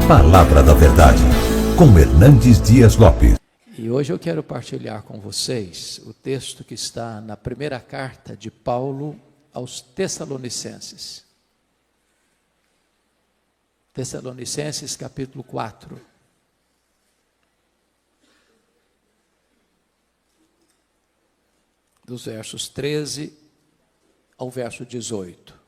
Palavra da Verdade, com Hernandes Dias Lopes. E hoje eu quero partilhar com vocês o texto que está na primeira carta de Paulo aos Tessalonicenses. Tessalonicenses capítulo 4. Dos versos 13 ao verso 18.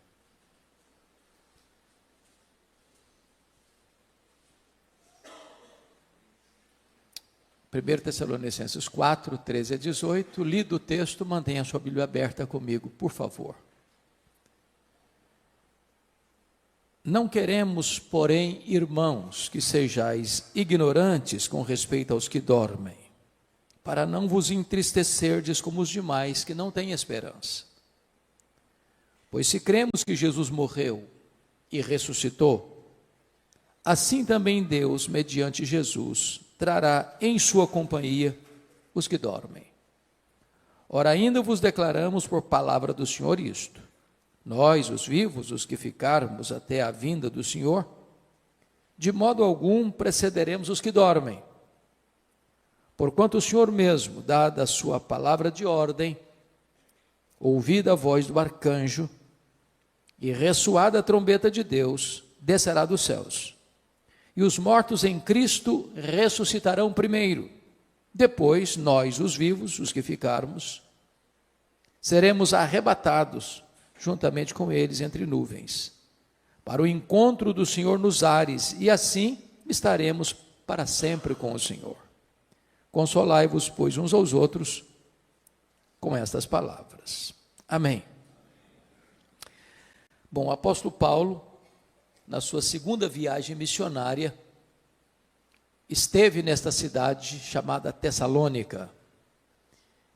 1 Tessalonicenses 4, 13 a 18, lido o texto, mantenha a sua Bíblia aberta comigo, por favor. Não queremos, porém, irmãos, que sejais ignorantes com respeito aos que dormem, para não vos entristecerdes como os demais que não têm esperança. Pois se cremos que Jesus morreu e ressuscitou, assim também Deus, mediante Jesus, trará em sua companhia os que dormem. Ora, ainda vos declaramos por palavra do Senhor isto: nós, os vivos, os que ficarmos até a vinda do Senhor, de modo algum precederemos os que dormem. Porquanto o Senhor mesmo, dada a sua palavra de ordem, ouvida a voz do arcanjo e ressoada a trombeta de Deus, descerá dos céus. E os mortos em Cristo ressuscitarão primeiro. Depois, nós, os vivos, os que ficarmos, seremos arrebatados juntamente com eles entre nuvens, para o encontro do Senhor nos ares, e assim estaremos para sempre com o Senhor. Consolai-vos, pois, uns aos outros com estas palavras. Amém. Bom, o apóstolo Paulo, na sua segunda viagem missionária, esteve nesta cidade chamada Tessalônica.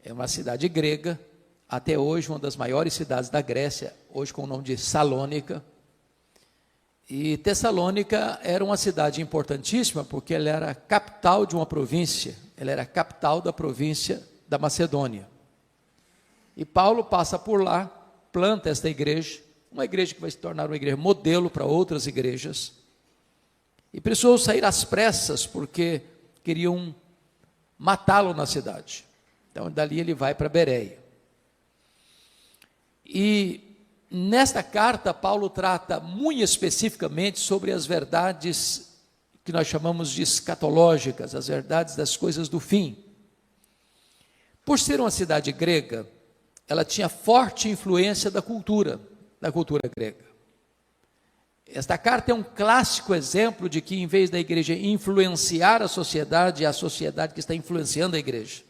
É uma cidade grega, até hoje uma das maiores cidades da Grécia, hoje com o nome de Salônica. E Tessalônica era uma cidade importantíssima, porque ela era a capital de uma província, ela era a capital da província da Macedônia. E Paulo passa por lá, planta esta igreja, uma igreja que vai se tornar uma igreja modelo para outras igrejas, e precisou sair às pressas, porque queriam matá-lo na cidade. Então, dali ele vai para Bereia. E nesta carta, Paulo trata muito especificamente sobre as verdades que nós chamamos de escatológicas, as verdades das coisas do fim. Por ser uma cidade grega, ela tinha forte influência da cultura grega. Esta carta é um clássico exemplo de que, em vez da igreja influenciar a sociedade, é a sociedade que está influenciando a igreja.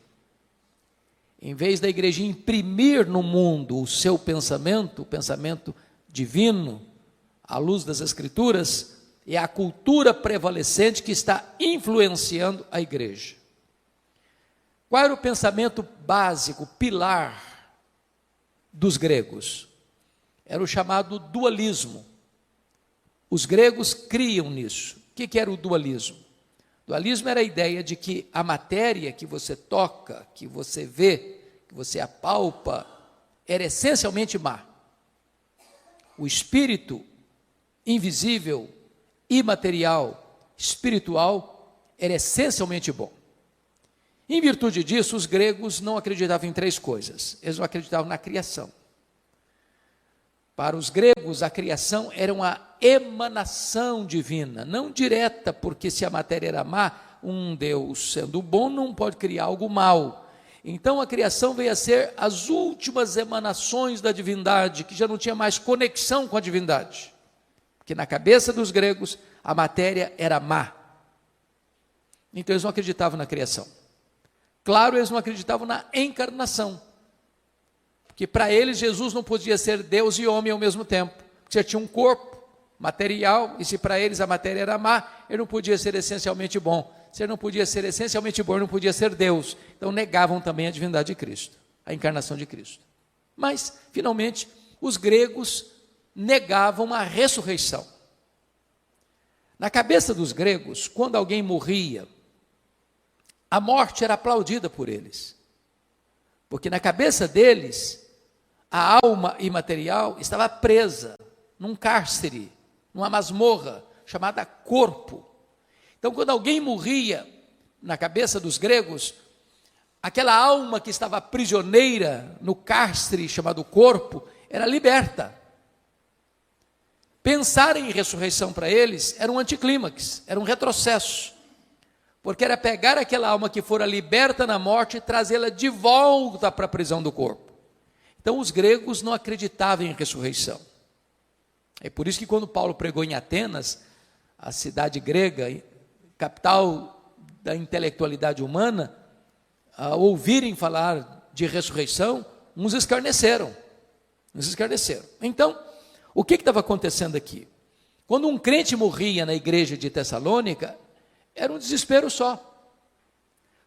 Em vez da igreja imprimir no mundo o seu pensamento, o pensamento divino, à luz das Escrituras, é a cultura prevalecente que está influenciando a igreja. Qual era o pensamento básico, pilar dos gregos? Era o chamado dualismo. Os gregos criam nisso. O que era o dualismo? Dualismo era a ideia de que a matéria que você toca, que você vê, que você apalpa, era essencialmente má. O espírito invisível, imaterial, espiritual, era essencialmente bom. Em virtude disso, os gregos não acreditavam em três coisas. Eles não acreditavam na criação. Para os gregos, a criação era uma emanação divina, não direta, porque se a matéria era má, um Deus sendo bom não pode criar algo mau. Então a criação veio a ser as últimas emanações da divindade, que já não tinha mais conexão com a divindade. Porque na cabeça dos gregos, a matéria era má. Então eles não acreditavam na criação. Claro, eles não acreditavam na encarnação. Porque para eles Jesus não podia ser Deus e homem ao mesmo tempo. Porque já tinha um corpo material, e se para eles a matéria era má, ele não podia ser essencialmente bom. Se ele não podia ser essencialmente bom, ele não podia ser Deus. Então negavam também a divindade de Cristo, a encarnação de Cristo. Mas, finalmente, os gregos negavam a ressurreição. Na cabeça dos gregos, quando alguém morria, a morte era aplaudida por eles. Porque na cabeça deles, a alma imaterial estava presa num cárcere, numa masmorra chamada corpo. Então, quando alguém morria, na cabeça dos gregos, aquela alma que estava prisioneira no cárcere chamado corpo, era liberta. Pensar em ressurreição para eles era um anticlímax, era um retrocesso, porque era pegar aquela alma que fora liberta na morte e trazê-la de volta para a prisão do corpo. Então os gregos não acreditavam em ressurreição. É por isso que quando Paulo pregou em Atenas, a cidade grega, capital da intelectualidade humana, ao ouvirem falar de ressurreição, uns escarneceram. Então, o que estava acontecendo aqui? Quando um crente morria na igreja de Tessalônica, era um desespero só.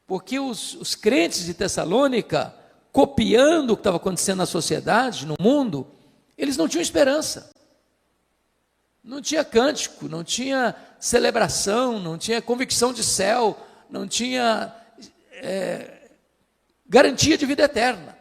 Porque os crentes de Tessalônica, copiando o que estava acontecendo na sociedade, no mundo, eles não tinham esperança. Não tinha cântico, não tinha celebração, não tinha convicção de céu, não tinha garantia de vida eterna.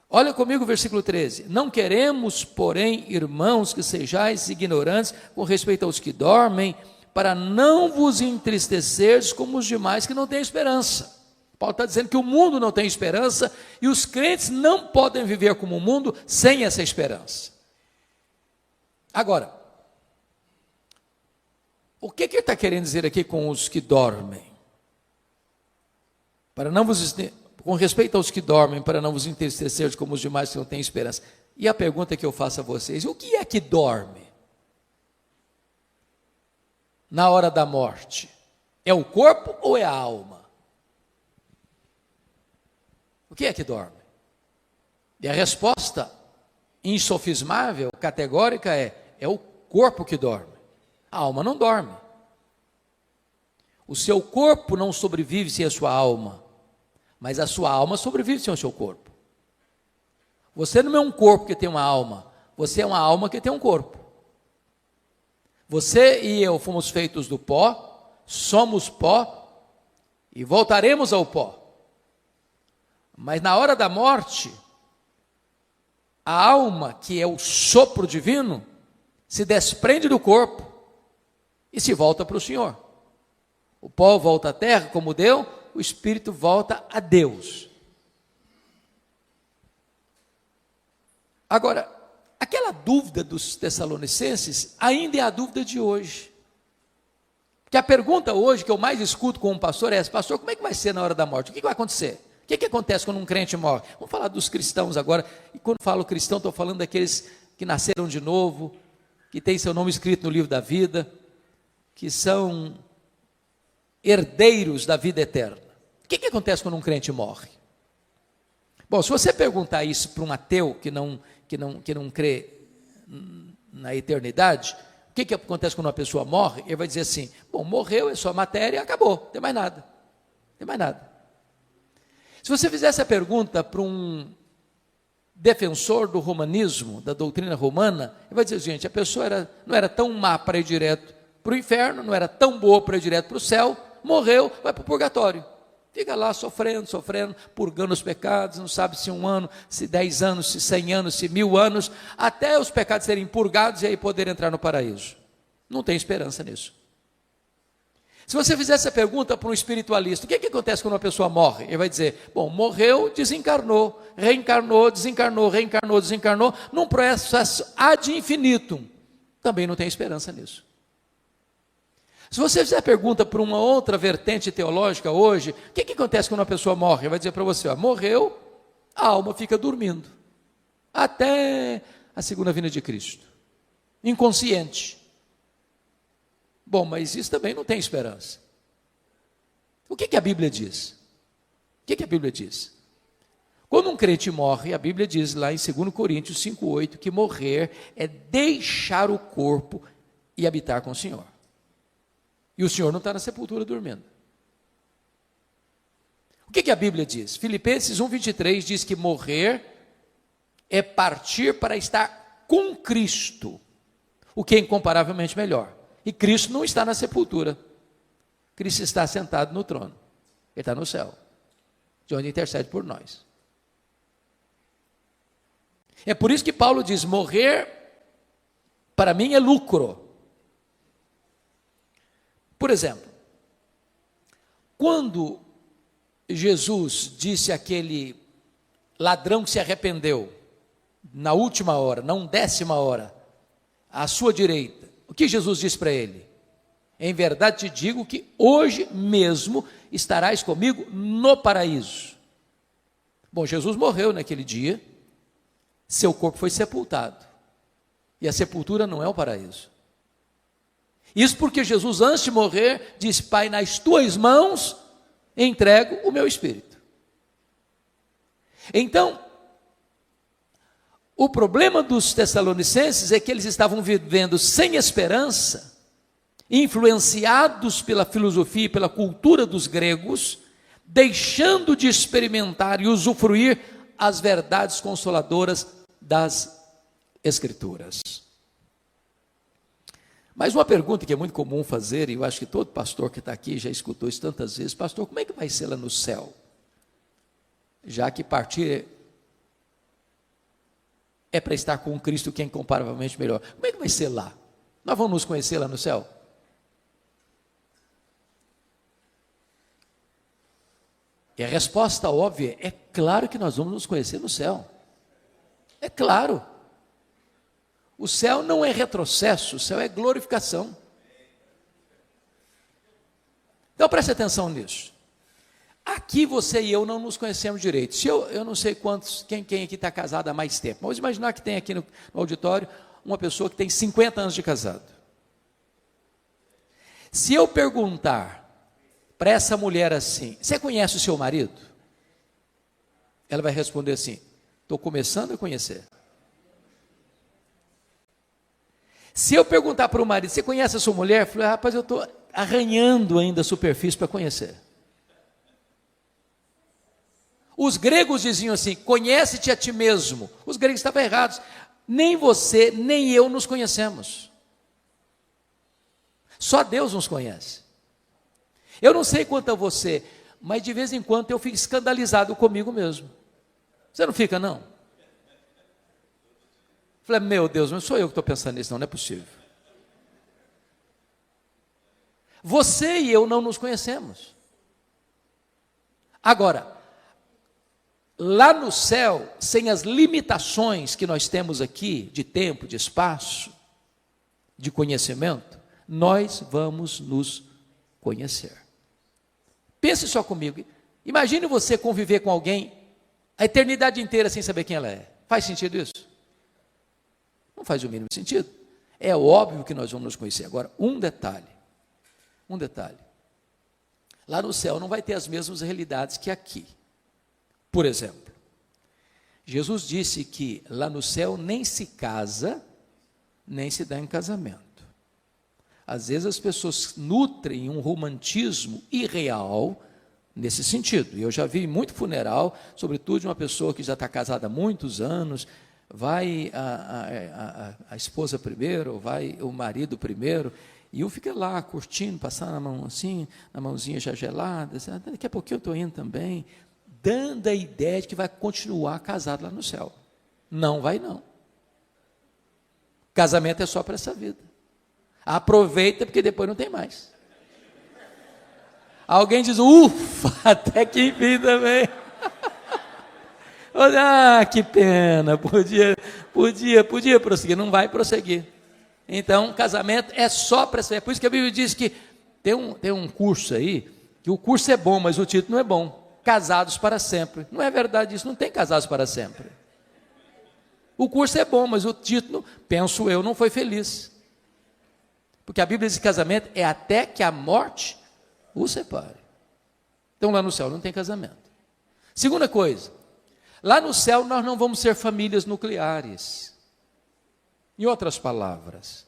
Olha comigo o versículo 13. Não queremos, porém, irmãos, que sejais ignorantes com respeito aos que dormem, para não vos entristecerdes como os demais que não têm esperança. Paulo está dizendo que o mundo não tem esperança e os crentes não podem viver como o mundo sem essa esperança. Agora, o que ele está querendo dizer aqui com os que dormem? Com respeito aos que dormem, para não vos entristecer como os demais que não têm esperança. E a pergunta que eu faço a vocês: o que é que dorme na hora da morte? É o corpo ou é a alma? O que é que dorme? E a resposta insofismável, categórica é o corpo que dorme. A alma não dorme. O seu corpo não sobrevive sem a sua alma, mas a sua alma sobrevive sem o seu corpo. Você não é um corpo que tem uma alma, você é uma alma que tem um corpo. Você e eu fomos feitos do pó, somos pó e voltaremos ao pó. Mas na hora da morte, a alma, que é o sopro divino, se desprende do corpo e se volta para o Senhor. O pó volta à terra como deu, o espírito volta a Deus. Agora, aquela dúvida dos tessalonicenses ainda é a dúvida de hoje. Porque a pergunta hoje que eu mais escuto com um pastor é essa: pastor, como é que vai ser na hora da morte? O que vai acontecer? O que acontece quando um crente morre? Vamos falar dos cristãos agora. E quando falo cristão, estou falando daqueles que nasceram de novo, que têm seu nome escrito no livro da vida, que são herdeiros da vida eterna. O que acontece quando um crente morre? Bom, se você perguntar isso para um ateu que não crê na eternidade, o que acontece quando uma pessoa morre? Ele vai dizer assim: bom, morreu, é só matéria, acabou, não tem mais nada. Não tem mais nada. Se você fizesse a pergunta para um defensor do romanismo, da doutrina romana, ele vai dizer: gente, a pessoa não era tão má para ir direto para o inferno, não era tão boa para ir direto para o céu, morreu, vai para o purgatório. Fica lá sofrendo, purgando os pecados, não sabe se 1 ano, se 10 anos, se 100 anos, se 1000 anos, até os pecados serem purgados e aí poder entrar no paraíso. Não tem esperança nisso. Se você fizesse essa pergunta para um espiritualista: o que acontece quando uma pessoa morre? Ele vai dizer: bom, morreu, desencarnou, reencarnou, desencarnou, reencarnou, desencarnou, num processo ad infinitum. Também não tem esperança nisso. Se você fizer a pergunta para uma outra vertente teológica hoje: o que acontece quando uma pessoa morre? Ele vai dizer para você: morreu, a alma fica dormindo, até a segunda vinda de Cristo, inconsciente. Bom, mas isso também não tem esperança. O que a Bíblia diz? O que a Bíblia diz? Quando um crente morre, a Bíblia diz lá em 2 Coríntios 5,8, que morrer é deixar o corpo e habitar com o Senhor. E o Senhor não está na sepultura dormindo. O que a Bíblia diz? Filipenses 1,23 diz que morrer é partir para estar com Cristo, o que é incomparavelmente melhor. E Cristo não está na sepultura. Cristo está sentado no trono. Ele está no céu, de onde intercede por nós. É por isso que Paulo diz: morrer para mim é lucro. Por exemplo, quando Jesus disse àquele ladrão que se arrependeu, na última hora, na 10ª hora, à sua direita, o que Jesus disse para ele? Em verdade te digo que hoje mesmo estarás comigo no paraíso. Bom, Jesus morreu naquele dia, seu corpo foi sepultado, e a sepultura não é o paraíso. Isso porque Jesus, antes de morrer, disse: Pai, nas tuas mãos entrego o meu espírito. Então, o problema dos tessalonicenses é que eles estavam vivendo sem esperança, influenciados pela filosofia e pela cultura dos gregos, deixando de experimentar e usufruir as verdades consoladoras das Escrituras. Mas uma pergunta que é muito comum fazer, e eu acho que todo pastor que está aqui já escutou isso tantas vezes: pastor, como é que vai ser lá no céu? Já que partir é para estar com Cristo, que é incomparavelmente melhor. Como é que vai ser lá? Nós vamos nos conhecer lá no céu? E a resposta óbvia é claro que nós vamos nos conhecer no céu. É claro. O céu não é retrocesso, o céu é glorificação. Então preste atenção nisso. Aqui você e eu não nos conhecemos direito. Se eu não sei quem aqui está casado há mais tempo. Vamos imaginar que tem aqui no auditório uma pessoa que tem 50 anos de casado. Se eu perguntar para essa mulher assim: você conhece o seu marido? Ela vai responder assim: estou começando a conhecer. Se eu perguntar para o marido: você conhece a sua mulher? Eu falei: rapaz, eu estou arranhando ainda a superfície para conhecer. Os gregos diziam assim: conhece-te a ti mesmo. Os gregos estavam errados. Nem você, nem eu nos conhecemos. Só Deus nos conhece. Eu não sei quanto a você, mas de vez em quando eu fico escandalizado comigo mesmo. Você não fica, não? Falei: meu Deus, não sou eu que estou pensando nisso, não é possível. Você e eu não nos conhecemos. Agora, lá no céu, sem as limitações que nós temos aqui, de tempo, de espaço, de conhecimento, nós vamos nos conhecer. Pense só comigo, imagine você conviver com alguém a eternidade inteira sem saber quem ela é. Faz sentido isso? Não faz o mínimo sentido. É óbvio que nós vamos nos conhecer. Agora, um detalhe. Lá no céu não vai ter as mesmas realidades que aqui. Por exemplo, Jesus disse que lá no céu nem se casa, nem se dá em casamento. Às vezes as pessoas nutrem um romantismo irreal nesse sentido. E eu já vi muito funeral, sobretudo de uma pessoa que já está casada há muitos anos, vai a esposa primeiro, vai o marido primeiro, e um fica lá curtindo, passando a mão assim, na mãozinha já gelada, assim, daqui a pouquinho eu estou indo também, dando a ideia de que vai continuar casado lá no céu. Não vai não. Casamento é só para essa vida. Aproveita, porque depois não tem mais. Alguém diz: ufa, até que enfim também. Ah, que pena, podia prosseguir, não vai prosseguir. Então, casamento é só para essa vida. É por isso que a Bíblia diz que tem um curso aí, que o curso é bom, mas o título não é bom. Casados para sempre. Não é verdade isso, não tem casados para sempre. O curso é bom, mas o título, penso eu, não foi feliz. Porque a Bíblia diz que casamento é até que a morte o separe. Então lá no céu não tem casamento. Segunda coisa, lá no céu nós não vamos ser famílias nucleares. Em outras palavras,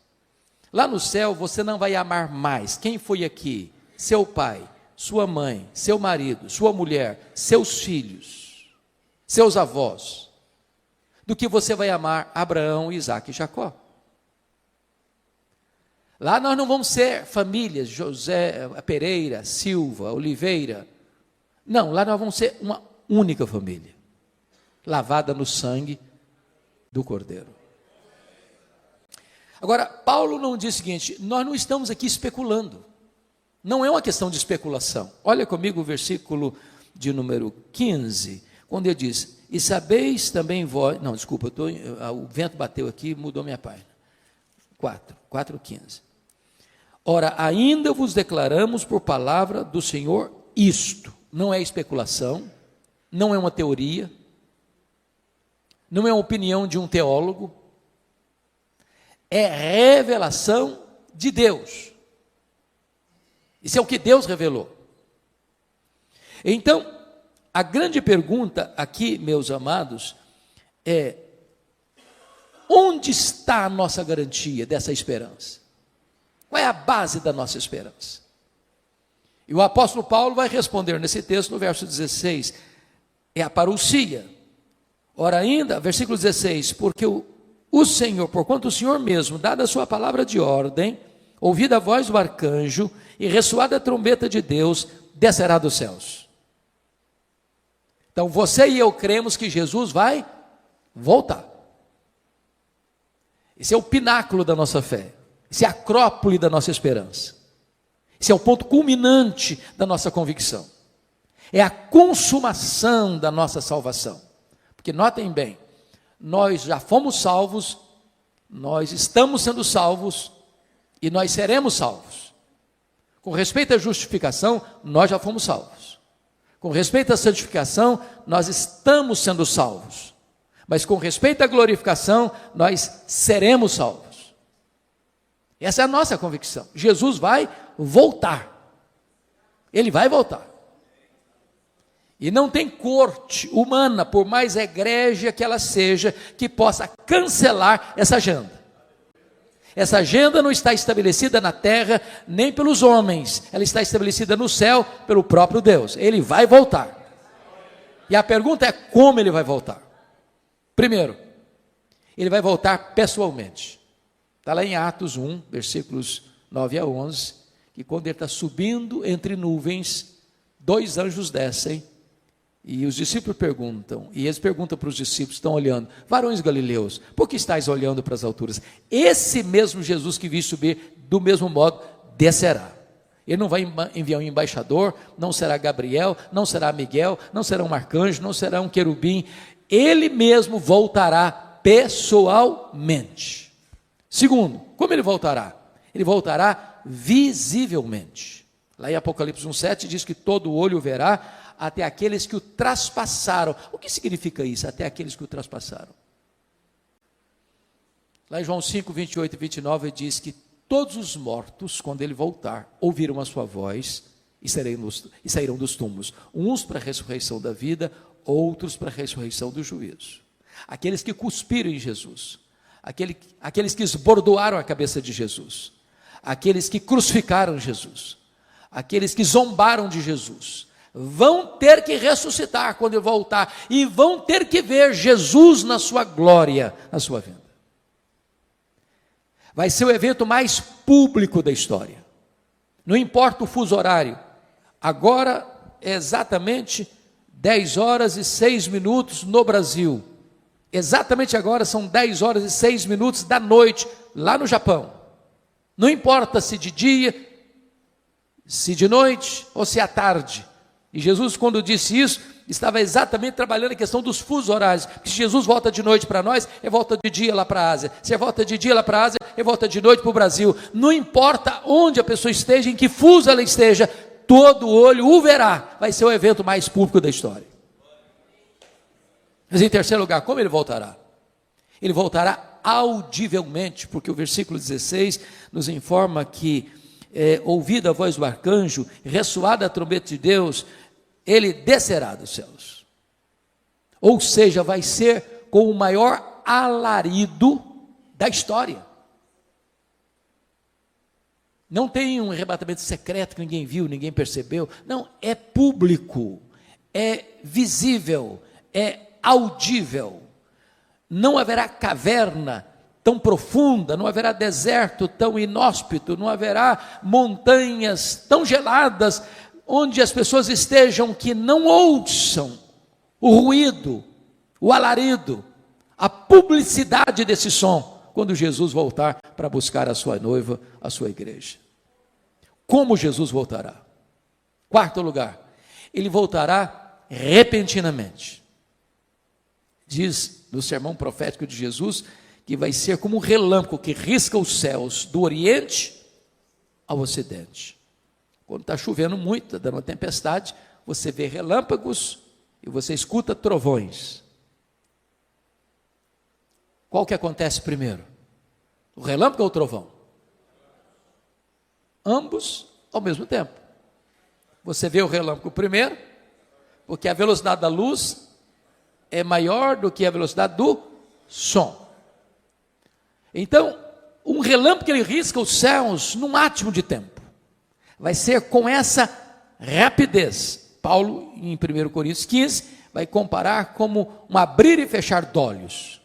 lá no céu você não vai amar mais quem foi aqui, seu pai, sua mãe, seu marido, sua mulher, seus filhos, seus avós, do que você vai amar Abraão, Isaque e Jacó. Lá nós não vamos ser famílias, José, Pereira, Silva, Oliveira. Não, lá nós vamos ser uma única família, lavada no sangue do Cordeiro. Agora, Paulo não diz o seguinte: nós não estamos aqui especulando. Não é uma questão de especulação. Olha comigo o versículo de número 15, quando ele diz: e sabeis também vós... Não, desculpa, o vento bateu aqui, mudou minha página. 4:15. Ora, ainda vos declaramos por palavra do Senhor isto. Não é especulação, não é uma teoria, não é uma opinião de um teólogo, é revelação de Deus. Isso é o que Deus revelou. Então, a grande pergunta aqui, meus amados, é: onde está a nossa garantia dessa esperança? Qual é a base da nossa esperança? E o apóstolo Paulo vai responder nesse texto, no verso 16, é a parousia. Ora ainda, versículo 16, porque o Senhor, porquanto o Senhor mesmo, dada a sua palavra de ordem, ouvida a voz do arcanjo e ressoada a trombeta de Deus, descerá dos céus. Então você e eu cremos que Jesus vai voltar. Esse é o pináculo da nossa fé. Esse é a acrópole da nossa esperança. Esse é o ponto culminante da nossa convicção. É a consumação da nossa salvação. Porque notem bem, nós já fomos salvos, nós estamos sendo salvos e nós seremos salvos. Com respeito à justificação, nós já fomos salvos. Com respeito à santificação, nós estamos sendo salvos. Mas com respeito à glorificação, nós seremos salvos. Essa é a nossa convicção. Jesus vai voltar. Ele vai voltar. E não tem corte humana, por mais egrégia que ela seja, que possa cancelar essa agenda. Essa agenda não está estabelecida na terra, nem pelos homens. Ela está estabelecida no céu, pelo próprio Deus. Ele vai voltar. E a pergunta é: como ele vai voltar? Primeiro, ele vai voltar pessoalmente. Está lá em Atos 1, versículos 9 a 11, que quando ele está subindo entre nuvens, 2 anjos descem, e os discípulos perguntam, e eles perguntam para os discípulos, estão olhando: varões galileus, por que estáis olhando para as alturas? Esse mesmo Jesus que vi subir, do mesmo modo, descerá. Ele não vai enviar um embaixador, não será Gabriel, não será Miguel, não será um arcanjo, não será um querubim. Ele mesmo voltará pessoalmente. Segundo, como ele voltará? Ele voltará visivelmente. Lá em Apocalipse 1,7 diz que todo olho o verá, até aqueles que o traspassaram. O que significa isso? Até aqueles que o traspassaram. Lá em João 5, 28 e 29 diz que todos os mortos, quando ele voltar, ouviram a sua voz e sairão dos túmulos. Uns para a ressurreição da vida, outros para a ressurreição do juízo. Aqueles que cuspiram em Jesus, aqueles que esbordoaram a cabeça de Jesus, aqueles que crucificaram Jesus, aqueles que zombaram de Jesus, vão ter que ressuscitar quando ele voltar, e vão ter que ver Jesus na sua glória, na sua vinda. Vai ser o evento mais público da história. Não importa o fuso horário. Agora é exatamente 10 horas e 6 minutos no Brasil. Exatamente agora são 10 horas e 6 minutos da noite, lá no Japão. Não importa se de dia, se de noite ou se à tarde. E Jesus, quando disse isso, estava exatamente trabalhando a questão dos fusos horários. Porque se Jesus volta de noite para nós, é volta de dia lá para a Ásia. Se é volta de dia lá para a Ásia, é volta de noite para o Brasil. Não importa onde a pessoa esteja, em que fuso ela esteja, todo olho o verá. Vai ser o evento mais público da história. Mas em terceiro lugar, como ele voltará? Ele voltará audivelmente, porque o versículo 16 nos informa que, ouvida a voz do arcanjo, ressoada a trombeta de Deus, ele descerá dos céus. Ou seja, vai ser com o maior alarido da história. Não tem um arrebatamento secreto que ninguém viu, ninguém percebeu. Não, é público, é visível, é audível. Não haverá caverna tão profunda, não haverá deserto tão inóspito, não haverá montanhas tão geladas, onde as pessoas estejam que não ouçam o ruído, o alarido, a publicidade desse som, quando Jesus voltar para buscar a sua noiva, a sua igreja. como Jesus voltará. Quarto lugar, ele voltará repentinamente. Diz no sermão profético de Jesus que vai ser como um relâmpago que risca os céus do Oriente ao Ocidente. Quando está chovendo muito, está dando uma tempestade, você vê relâmpagos e você escuta trovões. Qual que acontece primeiro? O relâmpago ou o trovão? Ambos ao mesmo tempo. Você vê o relâmpago primeiro, porque a velocidade da luz é maior do que a velocidade do som. Então, um relâmpago ele risca os céus num átimo de tempo. Vai ser com essa rapidez. Paulo, em 1 Coríntios 15, vai comparar como um abrir e fechar de olhos.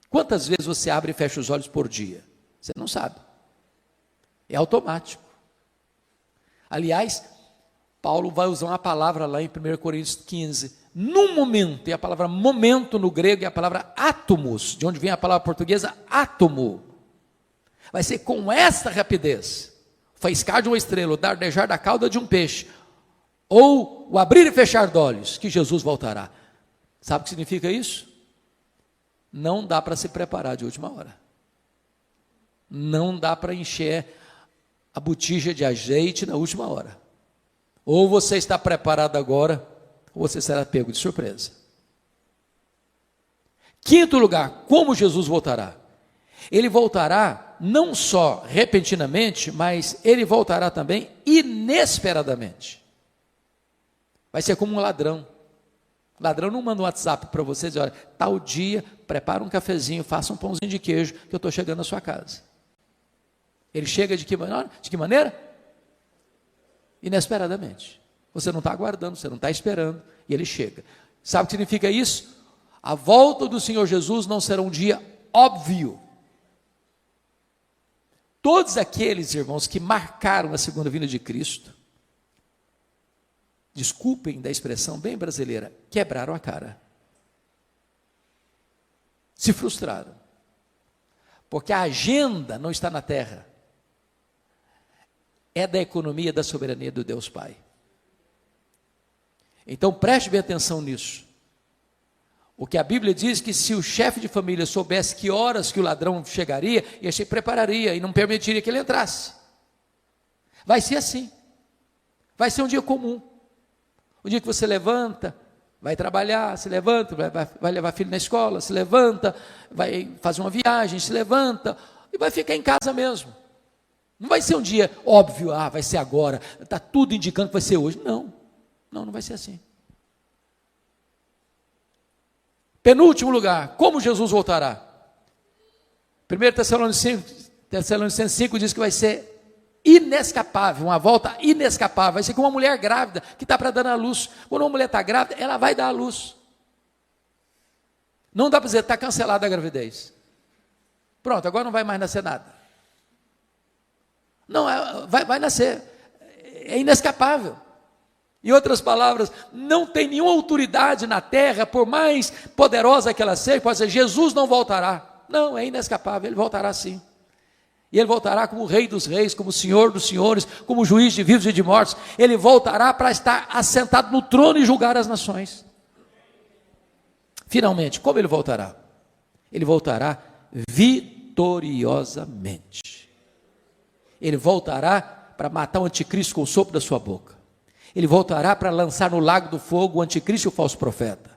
Quantas vezes você abre e fecha os olhos por dia? Você não sabe. É automático. Aliás, Paulo vai usar uma palavra lá em 1 Coríntios 15, num momento, e a palavra momento no grego é a palavra átomos, de onde vem a palavra portuguesa átomo. Vai ser com esta rapidez, o faiscar de uma estrela, o dardejar da cauda de um peixe, ou o abrir e fechar de olhos, que Jesus voltará. Sabe o que significa isso? Não dá para se preparar de última hora. Não dá para encher a botija de azeite na última hora. Ou você está preparado agora, ou você será pego de surpresa. Quinto lugar, como Jesus voltará? Ele voltará não só repentinamente, mas ele voltará também inesperadamente. Vai ser como um ladrão. O ladrão não manda um WhatsApp para você dizer, olha, tal dia, prepara um cafezinho, faça um pãozinho de queijo, que eu estou chegando na sua casa. Ele chega de que maneira? De que maneira? Inesperadamente. Você não está aguardando, você não está esperando, e ele chega. Sabe o que significa isso? A volta do Senhor Jesus não será um dia óbvio. Todos aqueles, irmãos, que marcaram a segunda vinda de Cristo, desculpem da expressão bem brasileira, quebraram a cara. Se frustraram. Porque a agenda não está na terra. É da economia da soberania do Deus Pai. Então preste bem atenção nisso. O que a Bíblia diz que se o chefe de família soubesse que horas que o ladrão chegaria, ele se prepararia e não permitiria que ele entrasse. Vai ser assim. Vai ser um dia comum. O dia que você levanta, vai trabalhar, se levanta, vai levar filho na escola, se levanta, vai fazer uma viagem, se levanta e vai ficar em casa mesmo. Não vai ser um dia óbvio, vai ser agora, está tudo indicando que vai ser hoje. Não vai ser assim. Penúltimo lugar, como Jesus voltará? 1 Tessalonicenses 5 diz que vai ser inescapável, uma volta inescapável, vai ser como uma mulher grávida que está para dar à luz. Quando uma mulher está grávida, ela vai dar à luz. Não dá para dizer, está cancelada a gravidez. Pronto, agora não vai mais nascer nada. Não, vai nascer, é inescapável. Em outras palavras, não tem nenhuma autoridade na terra, por mais poderosa que ela seja, pode dizer, Jesus não voltará. Não, é inescapável, ele voltará sim. E ele voltará como o Rei dos Reis, como o Senhor dos Senhores, como o Juiz de vivos e de mortos. Ele voltará para estar assentado no trono e julgar as nações. Finalmente, como ele voltará? Ele voltará vitoriosamente. Ele voltará para matar o anticristo com o sopro da sua boca. Ele voltará para lançar no lago do fogo o anticristo e o falso profeta.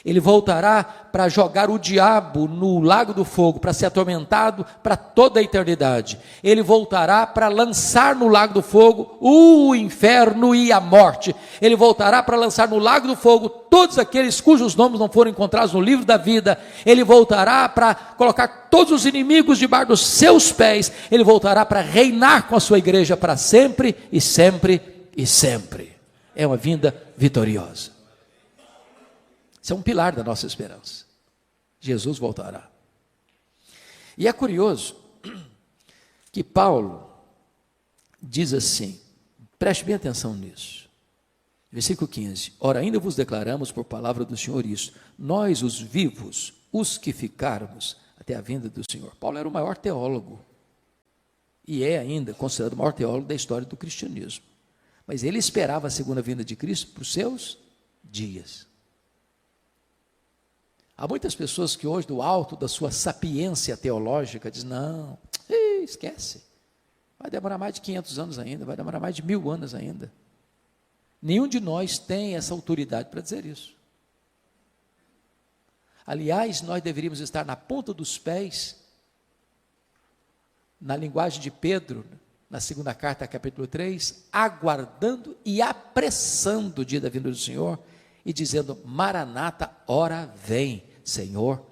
Ele voltará para jogar o diabo no lago do fogo, para ser atormentado para toda a eternidade. Ele voltará para lançar no lago do fogo o inferno e a morte. Ele voltará para lançar no lago do fogo todos aqueles cujos nomes não foram encontrados no livro da vida. Ele voltará para colocar todos os inimigos debaixo dos seus pés. Ele voltará para reinar com a sua igreja para sempre e sempre e sempre. É uma vinda vitoriosa. Isso é um pilar da nossa esperança. Jesus voltará. E é curioso que Paulo diz assim, preste bem atenção nisso. Versículo 15. Ora, ainda vos declaramos por palavra do Senhor isso, nós os vivos, os que ficarmos até a vinda do Senhor. Paulo era o maior teólogo e é ainda considerado o maior teólogo da história do cristianismo. Mas ele esperava a segunda vinda de Cristo para os seus dias. Há muitas pessoas que hoje, do alto da sua sapiência teológica, dizem, não, esquece, vai demorar mais de 500 anos ainda, vai demorar mais de 1000 anos ainda. Nenhum de nós tem essa autoridade para dizer isso. Aliás, nós deveríamos estar na ponta dos pés, na linguagem de Pedro, na segunda carta, capítulo 3, aguardando e apressando o dia da vinda do Senhor, e dizendo, Maranata, ora vem, Senhor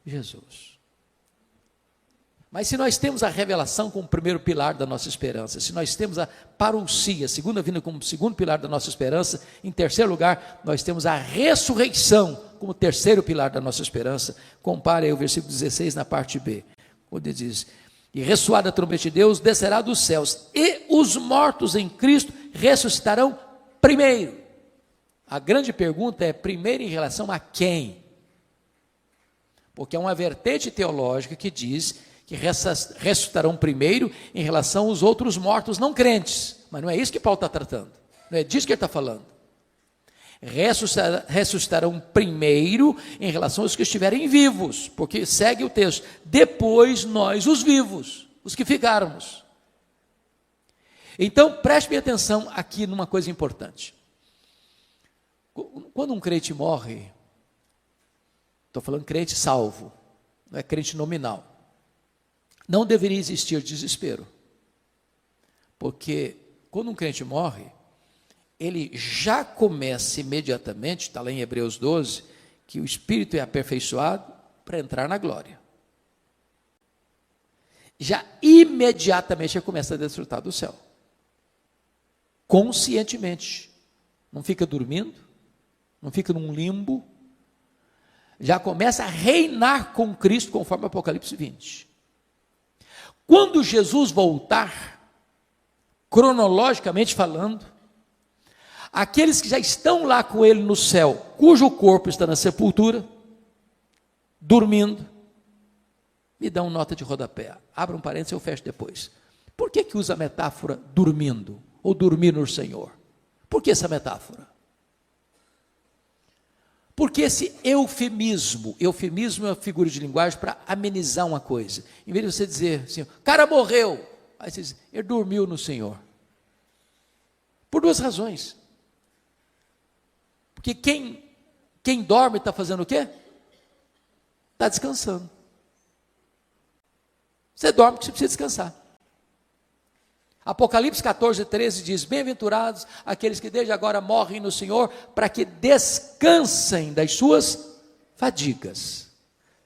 Jesus. Mas se nós temos a revelação como primeiro pilar da nossa esperança, se nós temos a parousia, a segunda vinda como segundo pilar da nossa esperança, em terceiro lugar, nós temos a ressurreição como terceiro pilar da nossa esperança. Compare aí o versículo 16 na parte B, onde diz, e ressoada a trombeta de Deus, descerá dos céus, e os mortos em Cristo ressuscitarão primeiro. A grande pergunta é, primeiro em relação a quem? Porque é uma vertente teológica que diz que ressuscitarão primeiro em relação aos outros mortos não crentes. Mas não é isso que Paulo está tratando. Não é disso que ele está falando. Ressuscitarão primeiro em relação aos que estiverem vivos. Porque segue o texto. Depois nós, os vivos, os que ficarmos. Então, preste atenção aqui numa coisa importante. Quando um crente morre, estou falando crente salvo, não é crente nominal, não deveria existir desespero, porque quando um crente morre, ele já começa imediatamente, está lá em Hebreus 12, que o espírito é aperfeiçoado para entrar na glória. Já imediatamente ele começa a desfrutar do céu, conscientemente, não fica dormindo, não fica num limbo, já começa a reinar com Cristo, conforme Apocalipse 20. Quando Jesus voltar, cronologicamente falando, aqueles que já estão lá com ele no céu, cujo corpo está na sepultura, dormindo, me dão nota de rodapé, abra um parênteses, eu fecho depois. Por que usa a metáfora dormindo, ou dormir no Senhor? Por que essa metáfora? Porque esse eufemismo é uma figura de linguagem para amenizar uma coisa. Em vez de você dizer assim, o cara morreu, aí você diz, ele dormiu no Senhor. Por duas razões. Porque quem dorme está fazendo o quê? Está descansando. Você dorme porque você precisa descansar. Apocalipse 14, 13 diz, bem-aventurados aqueles que desde agora morrem no Senhor, para que descansem das suas fadigas.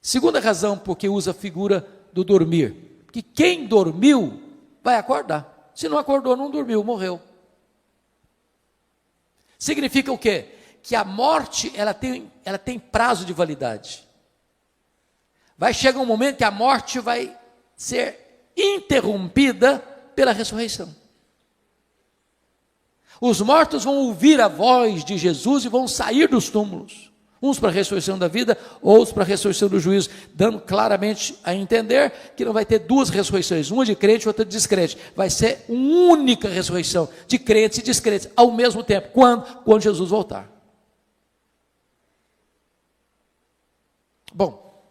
Segunda razão porque usa a figura do dormir, porque quem dormiu vai acordar, se não acordou não dormiu, morreu. Significa o quê? Que a morte ela tem prazo de validade. Vai chegar um momento que a morte vai ser interrompida pela ressurreição. Os mortos vão ouvir a voz de Jesus e vão sair dos túmulos, uns para a ressurreição da vida, outros para a ressurreição do juízo, dando claramente a entender que não vai ter duas ressurreições, uma de crente e outra de descrente, vai ser uma única ressurreição, de crentes e descrentes, ao mesmo tempo. Quando Jesus voltar. Bom,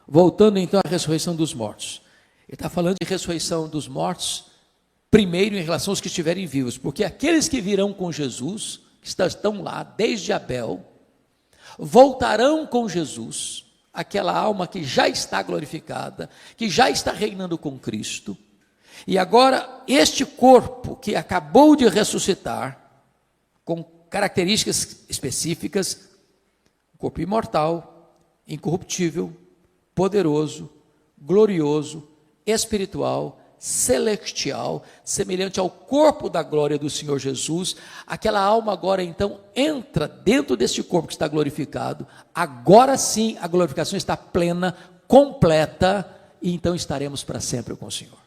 voltando então à ressurreição dos mortos. Ele está falando de ressurreição dos mortos, primeiro em relação aos que estiverem vivos, porque aqueles que virão com Jesus, que estão lá desde Abel, voltarão com Jesus, aquela alma que já está glorificada, que já está reinando com Cristo, e agora este corpo que acabou de ressuscitar, com características específicas, um corpo imortal, incorruptível, poderoso, glorioso, espiritual, celestial, semelhante ao corpo da glória do Senhor Jesus. Aquela alma agora então entra dentro deste corpo que está glorificado. Agora sim a glorificação está plena, completa, e então estaremos para sempre com o Senhor.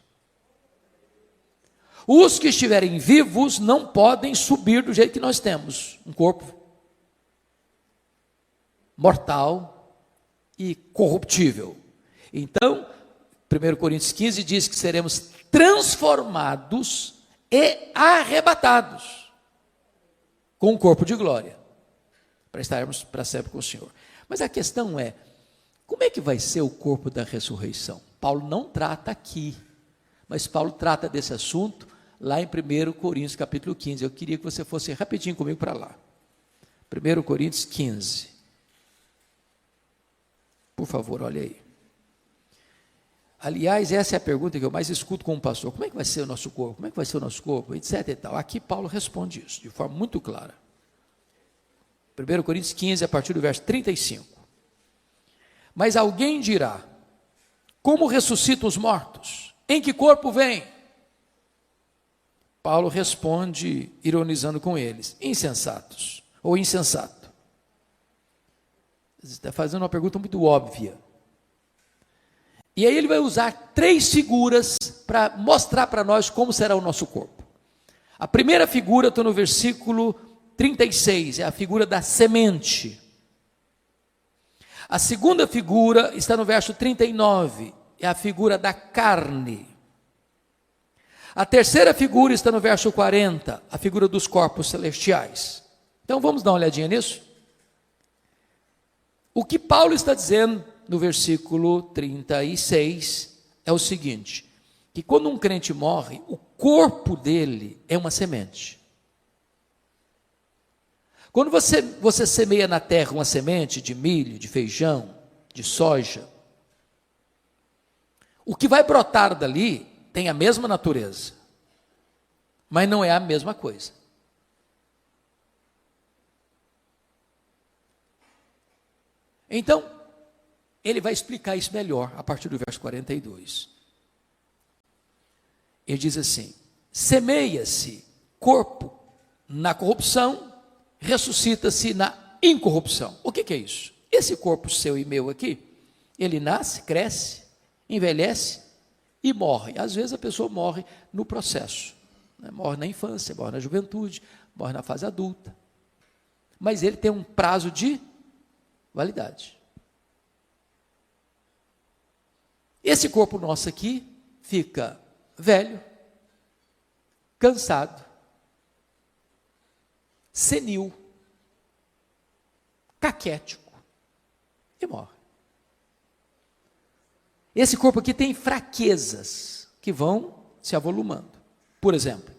Os que estiverem vivos não podem subir do jeito que nós temos, um corpo mortal e corruptível. Então, 1 Coríntios 15 diz que seremos transformados e arrebatados com o corpo de glória, para estarmos para sempre com o Senhor. Mas a questão é, como é que vai ser o corpo da ressurreição? Paulo não trata aqui, mas Paulo trata desse assunto lá em 1 Coríntios capítulo 15. Eu queria que você fosse rapidinho comigo para lá. 1 Coríntios 15. Por favor, olha aí. Aliás, essa é a pergunta que eu mais escuto como pastor. Como é que vai ser o nosso corpo? Como é que vai ser o nosso corpo? Etc e tal. Aqui Paulo responde isso de forma muito clara. 1 Coríntios 15, a partir do verso 35. Mas alguém dirá, como ressuscitam os mortos? Em que corpo vem? Paulo responde, ironizando com eles, insensatos, ou insensato. Você está fazendo uma pergunta muito óbvia. E aí ele vai usar 3 figuras para mostrar para nós como será o nosso corpo. A primeira figura, estou no versículo 36, é a figura da semente. A segunda figura está no verso 39, é a figura da carne. A terceira figura está no verso 40, a figura dos corpos celestiais. Então vamos dar uma olhadinha nisso? O que Paulo está dizendo no versículo 36 é o seguinte, que quando um crente morre, o corpo dele é uma semente. Quando você semeia na terra uma semente de milho, de feijão, de soja, o que vai brotar dali tem a mesma natureza, mas não é a mesma coisa. Então, ele vai explicar isso melhor a partir do verso 42. Ele diz assim, semeia-se corpo na corrupção, ressuscita-se na incorrupção. O que é isso? Esse corpo seu e meu aqui, ele nasce, cresce, envelhece e morre. Às vezes a pessoa morre no processo, né? Morre na infância, morre na juventude, morre na fase adulta. Mas ele tem um prazo de validade. Esse corpo nosso aqui fica velho, cansado, senil, caquético e morre. Esse corpo aqui tem fraquezas que vão se avolumando. Por exemplo,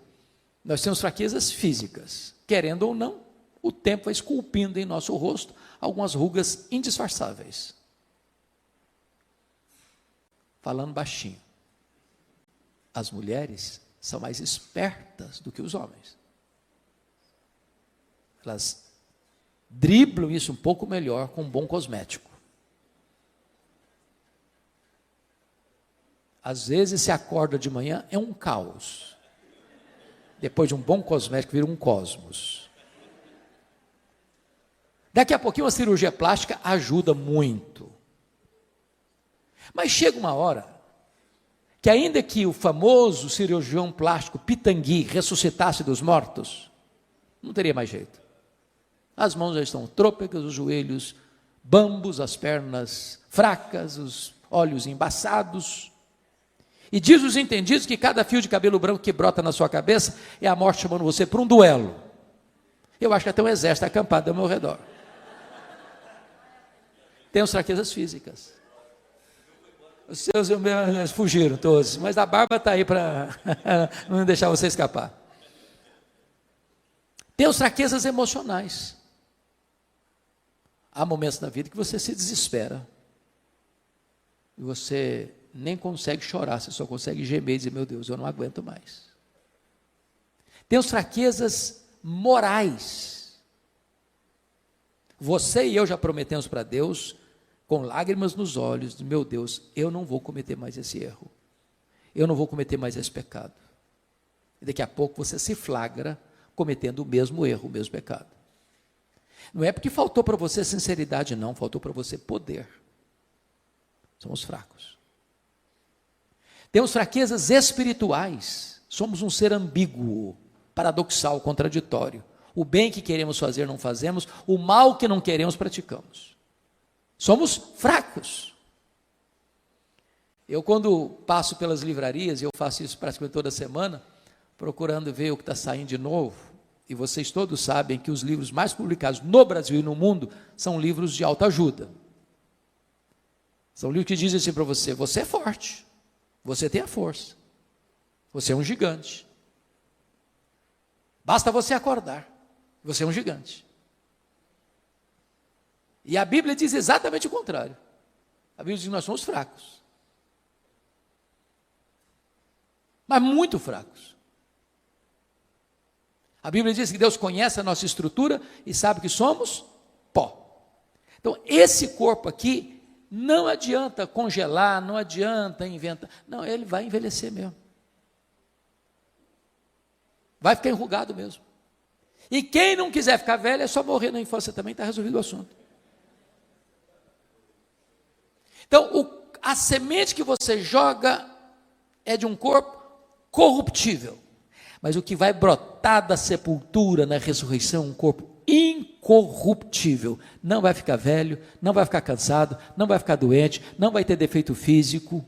nós temos fraquezas físicas. Querendo ou não, o tempo vai esculpindo em nosso rosto algumas rugas indisfarçáveis. Falando baixinho, as mulheres são mais espertas do que os homens. Elas driblam isso um pouco melhor com um bom cosmético. Às vezes se acorda de manhã, é um caos. Depois de um bom cosmético, vira um cosmos. Daqui a pouquinho, uma cirurgia plástica ajuda muito. Mas chega uma hora que, ainda que o famoso cirurgião plástico Pitangui ressuscitasse dos mortos, não teria mais jeito. As mãos já estão trôpegas, os joelhos bambos, as pernas fracas, os olhos embaçados. E diz os entendidos que cada fio de cabelo branco que brota na sua cabeça é a morte chamando você para um duelo. Eu acho que até um exército acampado ao meu redor. Temos fraquezas físicas. Os seus fugiram todos, mas a barba está aí para não deixar você escapar. Temos fraquezas emocionais. Há momentos na vida que você se desespera. E você nem consegue chorar, você só consegue gemer e dizer, meu Deus, eu não aguento mais. Temos fraquezas morais. Você e eu já prometemos para Deus, com lágrimas nos olhos, meu Deus, eu não vou cometer mais esse erro. Eu não vou cometer mais esse pecado. E daqui a pouco você se flagra cometendo o mesmo erro, o mesmo pecado. Não é porque faltou para você sinceridade, não, faltou para você poder. Somos fracos. Temos fraquezas espirituais. Somos um ser ambíguo, paradoxal, contraditório. O bem que queremos fazer não fazemos, o mal que não queremos praticamos. Somos fracos. Eu, quando passo pelas livrarias, e eu faço isso praticamente toda semana, procurando ver o que está saindo de novo, e vocês todos sabem que os livros mais publicados no Brasil e no mundo são livros de autoajuda. São livros que dizem assim para você: você é forte, você tem a força, você é um gigante. Basta você acordar, você é um gigante. E a Bíblia diz exatamente o contrário. A Bíblia diz que nós somos fracos. Mas muito fracos. A Bíblia diz que Deus conhece a nossa estrutura e sabe que somos pó. Então, esse corpo aqui, não adianta congelar, não adianta inventar. Não, ele vai envelhecer mesmo. Vai ficar enrugado mesmo. E quem não quiser ficar velho, é só morrer na infância também, está resolvido o assunto. Então, a semente que você joga é de um corpo corruptível. Mas o que vai brotar da sepultura na ressurreição é um corpo incorruptível. Não vai ficar velho, não vai ficar cansado, não vai ficar doente, não vai ter defeito físico,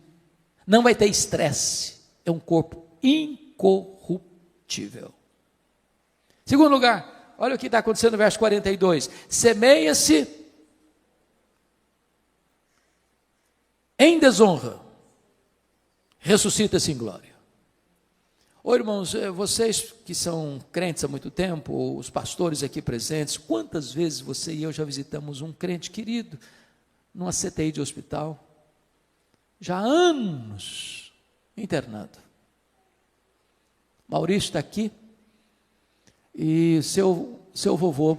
não vai ter estresse. É um corpo incorruptível. Segundo lugar, olha o que está acontecendo no verso 42. Semeia-se em desonra, ressuscita-se em glória. Ô irmãos, vocês que são crentes há muito tempo, os pastores aqui presentes, quantas vezes você e eu já visitamos um crente querido numa CTI de hospital, já há anos internado. Maurício está aqui, e seu vovô,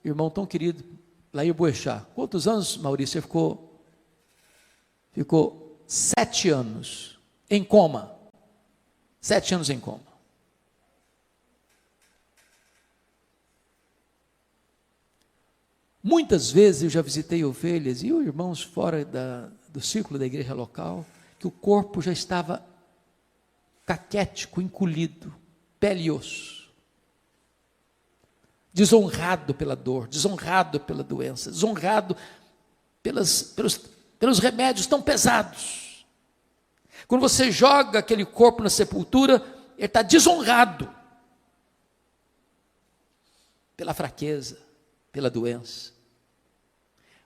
irmão tão querido, Lair Boechat. Quantos anos, Maurício, você ficou 7 anos em coma. 7 anos em coma. Muitas vezes eu já visitei ovelhas e irmãos fora do círculo da igreja local, que o corpo já estava caquético, encolhido, pele e osso. Desonrado pela dor, desonrado pela doença, desonrado pelos remédios tão pesados. Quando você joga aquele corpo na sepultura, ele está desonrado pela fraqueza, pela doença.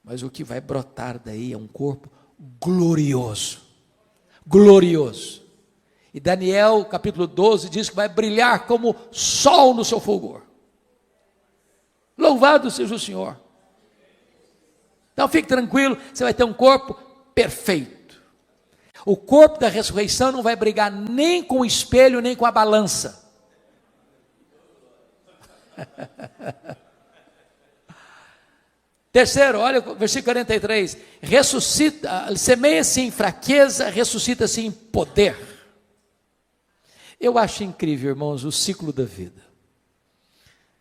Mas o que vai brotar daí é um corpo glorioso, glorioso. E Daniel, capítulo 12, diz que vai brilhar como sol no seu fulgor. Louvado seja o Senhor. Então fique tranquilo, você vai ter um corpo perfeito. O corpo da ressurreição não vai brigar nem com o espelho, nem com a balança. Terceiro, olha o versículo 43. Semeia-se em fraqueza, ressuscita-se em poder. Eu acho incrível, irmãos, o ciclo da vida.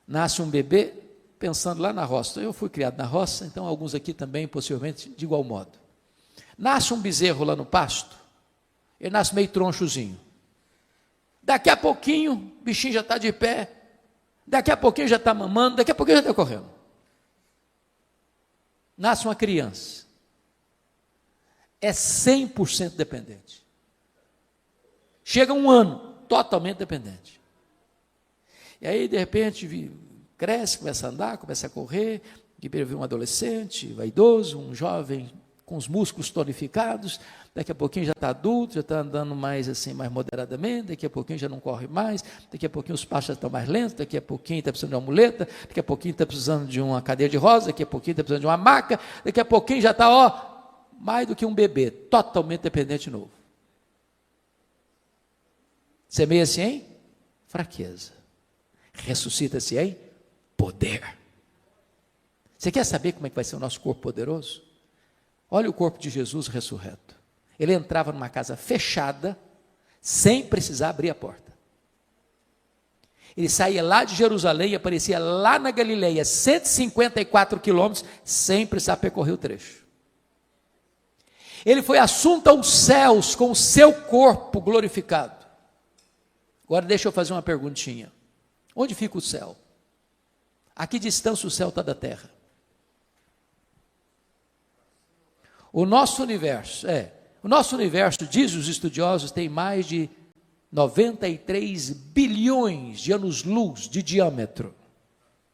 Nasce um bebê, pensando lá na roça. Eu fui criado na roça, então alguns aqui também, possivelmente, de igual modo. Nasce um bezerro lá no pasto, ele nasce meio tronchozinho. Daqui a pouquinho, o bichinho já está de pé, daqui a pouquinho já está mamando, daqui a pouquinho já está correndo. Nasce uma criança, é 100% dependente. Chega um ano, totalmente dependente. E aí, de repente, cresce, começa a andar, começa a correr, de repente um adolescente, vaidoso, um jovem com os músculos tonificados, daqui a pouquinho já está adulto, já está andando mais assim, mais moderadamente, daqui a pouquinho já não corre mais, daqui a pouquinho os passos já estão mais lentos, daqui a pouquinho está precisando de uma muleta, daqui a pouquinho está precisando de uma cadeira de rosa, daqui a pouquinho está precisando de uma maca, daqui a pouquinho já está, mais do que um bebê, totalmente dependente de novo. Semeia-se em fraqueza, ressuscita-se em poder. Você quer saber como é que vai ser o nosso corpo poderoso? Olha o corpo de Jesus ressurreto. Ele entrava numa casa fechada, sem precisar abrir a porta. Ele saía lá de Jerusalém e aparecia lá na Galileia, 154 quilômetros, sem precisar percorrer o trecho. Ele foi assunto aos céus com o seu corpo glorificado. Agora deixa eu fazer uma perguntinha. Onde fica o céu? A que distância o céu está da terra? O nosso universo, O nosso universo, diz os estudiosos, tem mais de 93 bilhões de anos-luz de diâmetro.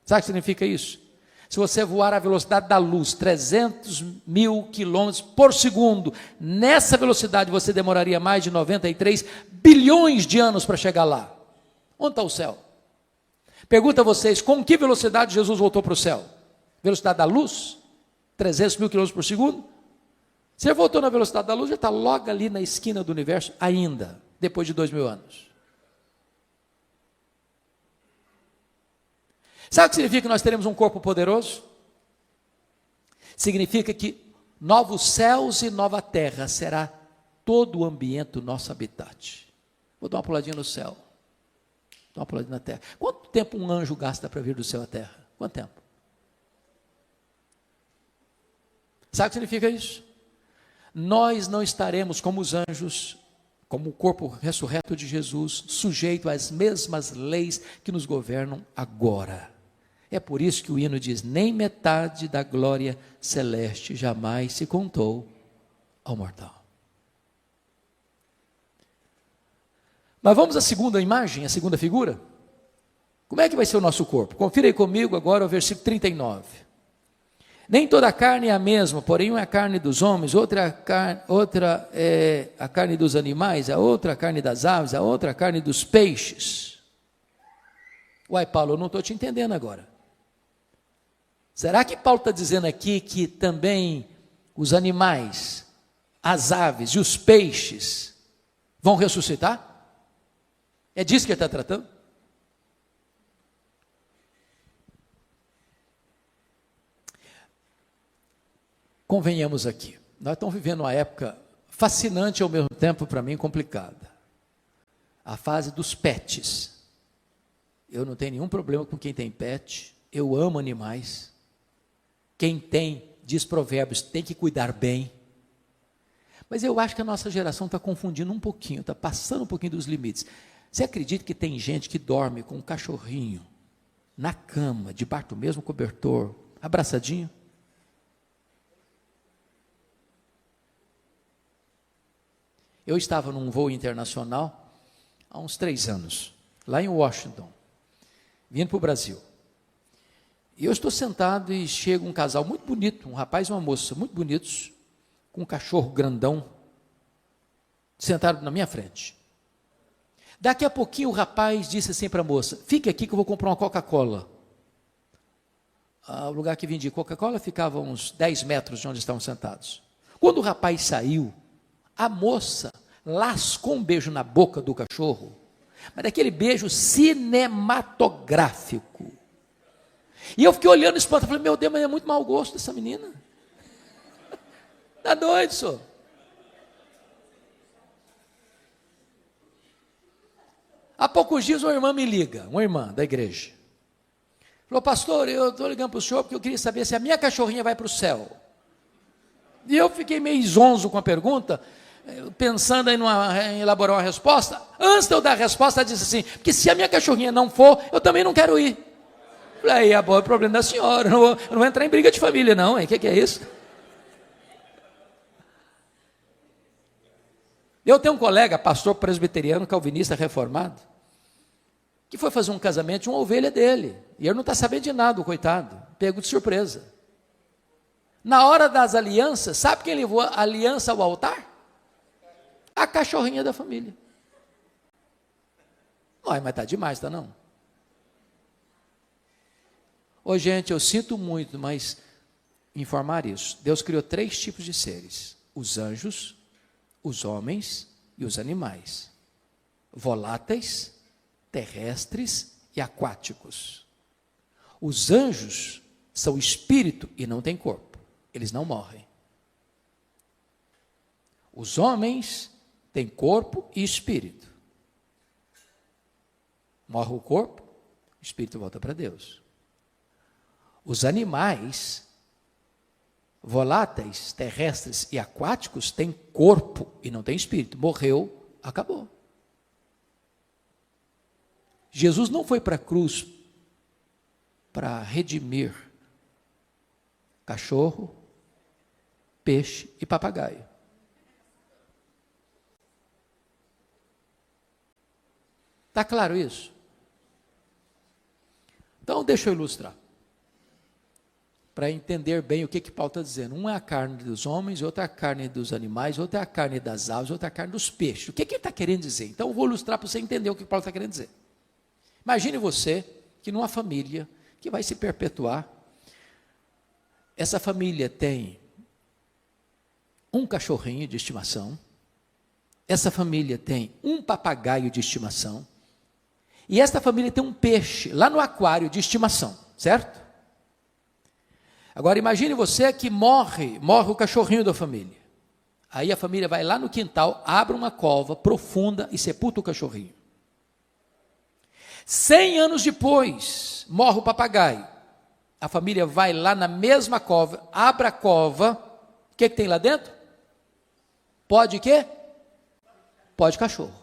Sabe o que significa isso? Se você voar à velocidade da luz, 300 mil quilômetros por segundo, nessa velocidade você demoraria mais de 93 bilhões de anos para chegar lá. Onde está o céu? Pergunto a vocês, com que velocidade Jesus voltou para o céu? Velocidade da luz? 300 mil quilômetros por segundo? Se ele voltou na velocidade da luz, já está logo ali na esquina do universo ainda, depois de 2000 anos. Sabe o que significa que nós teremos um corpo poderoso? Significa que novos céus e nova terra será todo o ambiente do nosso habitat. Vou dar uma puladinha no céu. Dá uma puladinha na terra. Quanto tempo um anjo gasta para vir do céu à terra? Quanto tempo? Sabe o que significa isso? Nós não estaremos como os anjos, como o corpo ressurreto de Jesus, sujeito às mesmas leis que nos governam agora. É por isso que o hino diz, nem metade da glória celeste jamais se contou ao mortal. Mas vamos à segunda imagem, à segunda figura? Como é que vai ser o nosso corpo? Confira aí comigo agora o versículo 39. Nem toda a carne é a mesma, porém uma é a carne dos homens, outra é a carne dos animais, a outra a carne das aves, a outra a carne dos peixes. Uai, Paulo, eu não estou te entendendo agora. Será que Paulo está dizendo aqui que também os animais, as aves e os peixes vão ressuscitar? É disso que ele está tratando? Convenhamos aqui, nós estamos vivendo uma época fascinante e ao mesmo tempo, para mim, complicada. A fase dos pets. Eu não tenho nenhum problema com quem tem pet, eu amo animais. Quem tem, diz Provérbios, tem que cuidar bem. Mas eu acho que a nossa geração está confundindo um pouquinho, está passando um pouquinho dos limites. Você acredita que tem gente que dorme com um cachorrinho na cama, debaixo do mesmo cobertor, abraçadinho? Eu estava num voo internacional há uns 3 anos, lá em Washington, vindo para o Brasil. E eu estou sentado e chega um casal muito bonito, um rapaz e uma moça muito bonitos, com um cachorro grandão, sentado na minha frente. Daqui a pouquinho o rapaz disse assim para a moça, fique aqui que eu vou comprar uma Coca-Cola. O lugar que vendia Coca-Cola ficava a uns 10 metros de onde estavam sentados. Quando o rapaz saiu, a moça lascou um beijo na boca do cachorro, mas daquele beijo cinematográfico. E eu fiquei olhando espanto, falei, meu Deus, mas é muito mau gosto dessa menina. Está doido, senhor. Há poucos dias uma irmã me liga, uma irmã da igreja. Falou, pastor, eu estou ligando para o senhor porque eu queria saber se a minha cachorrinha vai para o céu. E eu fiquei meio zonzo com a pergunta, pensando em elaborar uma resposta. Antes de eu dar a resposta, ela disse assim, porque se a minha cachorrinha não for, eu também não quero ir. Falei, é o problema da senhora, eu não vou entrar em briga de família não, o que é isso? Eu tenho um colega, pastor presbiteriano, calvinista, reformado, que foi fazer um casamento de uma ovelha dele, e ele não está sabendo de nada, o coitado, pego de surpresa. Na hora das alianças, sabe quem levou a aliança ao altar? A cachorrinha da família. Mas está demais, está não? Ô gente, eu sinto muito, mas informar isso. Deus criou 3 tipos de seres: os anjos, os homens e os animais. Voláteis, terrestres e aquáticos. Os anjos são espírito e não têm corpo. Eles não morrem. Os homens têm corpo e espírito. Morre o corpo, o espírito volta para Deus. Os animais, voláteis, terrestres e aquáticos, têm corpo e não têm espírito. Morreu, acabou. Jesus não foi para a cruz para redimir cachorro, peixe e papagaio. Está claro isso? Então, deixa eu ilustrar. Para entender bem o que Paulo está dizendo. Um é a carne dos homens, outra é a carne dos animais, outra é a carne das aves, outra é a carne dos peixes. O que ele está querendo dizer? Então, eu vou ilustrar para você entender o que Paulo está querendo dizer. Imagine você que numa família que vai se perpetuar, essa família tem um cachorrinho de estimação, essa família tem um papagaio de estimação, e esta família tem um peixe lá no aquário de estimação, certo? Agora imagine você que morre o cachorrinho da família. Aí a família vai lá no quintal, abre uma cova profunda e sepulta o cachorrinho. 100 anos depois, morre o papagaio. A família vai lá na mesma cova, abre a cova, o que tem lá dentro? Pode o quê? Pode cachorro.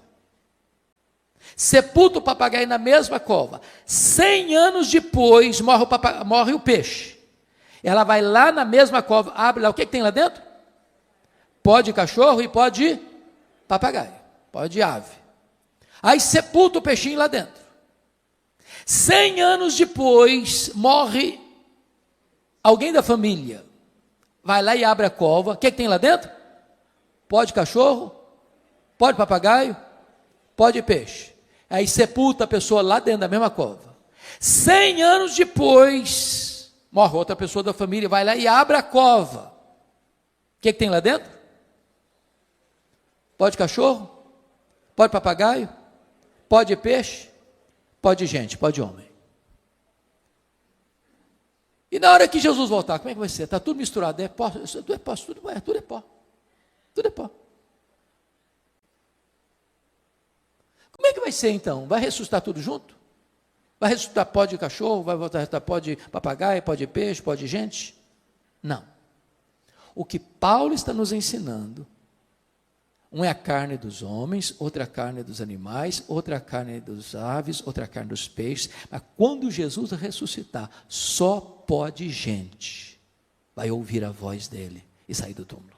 Sepulta o papagaio na mesma cova. 100 anos depois, morre o peixe. Ela vai lá na mesma cova, abre lá, o que tem lá dentro? Pode cachorro e pode papagaio, pode ave. Aí sepulta o peixinho lá dentro. 100 anos depois, morre alguém da família. Vai lá e abre a cova, o que tem lá dentro? Pode cachorro, pode papagaio, pode peixe. Aí sepulta a pessoa lá dentro da mesma cova. 100 anos depois, morre outra pessoa da família, vai lá e abre a cova. O que tem lá dentro? Pode cachorro, pode papagaio, pode peixe, pode gente, pode homem. E na hora que Jesus voltar, como é que vai ser? Está tudo misturado, é pó, tudo é pó, tudo é pó. Tudo é pó. Como é que vai ser então? Vai ressuscitar tudo junto? Vai ressuscitar pó de cachorro? Vai voltar a ressuscitar pó de papagaio, pó de peixe, pó de gente? Não. O que Paulo está nos ensinando, um é a carne dos homens, outra a carne dos animais, outra a carne dos aves, outra a carne dos peixes, mas quando Jesus ressuscitar, só pó de gente vai ouvir a voz dele e sair do túmulo.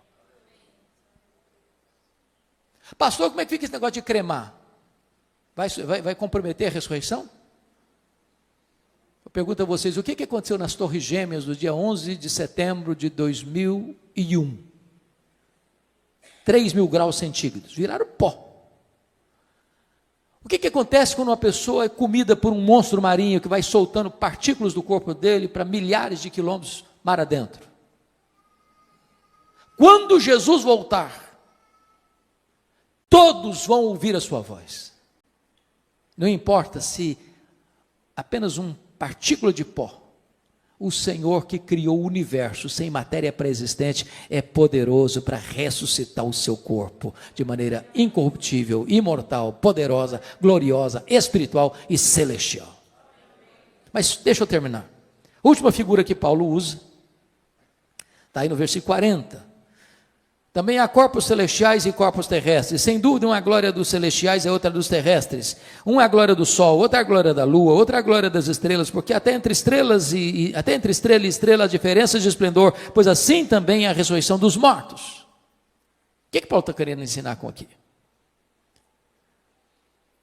Pastor, como é que fica esse negócio de cremar? Vai comprometer a ressurreição? Eu pergunto a vocês, o que aconteceu nas Torres Gêmeas do dia 11 de setembro de 2001? 3.000 graus centígrados, viraram pó. O que acontece quando uma pessoa é comida por um monstro marinho que vai soltando partículas do corpo dele para milhares de quilômetros mar adentro? Quando Jesus voltar, todos vão ouvir a sua voz. Não importa se apenas uma partícula de pó, o Senhor que criou o universo sem matéria pré-existente é poderoso para ressuscitar o seu corpo de maneira incorruptível, imortal, poderosa, gloriosa, espiritual e celestial. Mas deixa eu terminar. A última figura que Paulo usa está aí no versículo 40. Também há corpos celestiais e corpos terrestres. Sem dúvida, uma é a glória dos celestiais e outra dos terrestres. Um é a glória do sol, outra é a glória da lua, outra é a glória das estrelas, porque até entre estrela e estrela há diferenças de esplendor, pois assim também é a ressurreição dos mortos. O que Paulo está querendo ensinar com aqui?